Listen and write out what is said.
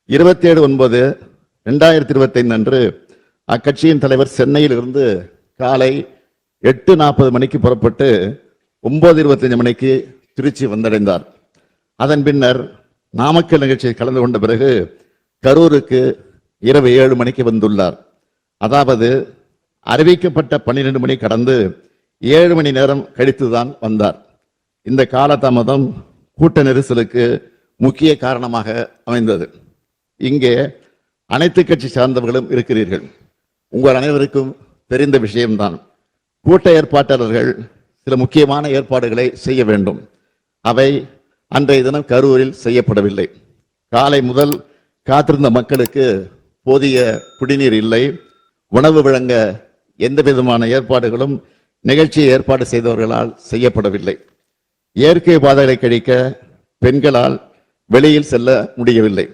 27/9/2025 அன்று அக்கட்சியின் தலைவர் சென்னையில் இருந்து காலை 8:40 மணிக்கு புறப்பட்டு 9:25 மணிக்கு திருச்சி வந்தடைந்தார். அதன் பின்னர் நாமக்கல் நிகழ்ச்சியில் கலந்து கொண்ட பிறகு கரூருக்கு இரவு 7 மணிக்கு வந்துள்ளார். அதாவது அறிவிக்கப்பட்ட 12 மணி கடந்து 7 மணி நேரம் கழித்துதான் வந்தார். இந்த காலதாமதம் கூட்ட நெரிசலுக்கு முக்கிய காரணமாக அமைந்தது. இங்கே அனைத்து கட்சி சார்ந்தவர்களும் இருக்கிறீர்கள். உங்கள் அனைவருக்கும் தெரிந்த விஷயம்தான். கூட்ட ஏற்பாட்டாளர்கள் சில முக்கியமான ஏற்பாடுகளை செய்ய வேண்டும். அவை அன்றைய தினம் கரூரில் செய்யப்படவில்லை. காலை முதல் காத்திருந்த மக்களுக்கு போதிய குடிநீர் இல்லை. உணவு வழங்க எந்த விதமான ஏற்பாடுகளும் நிகழ்ச்சியை ஏற்பாடு செய்தவர்களால் செய்யப்படவில்லை. இயற்கை பாதைகளை கழிக்க பெண்களால் வெளியில் செல்ல முடியவில்லை.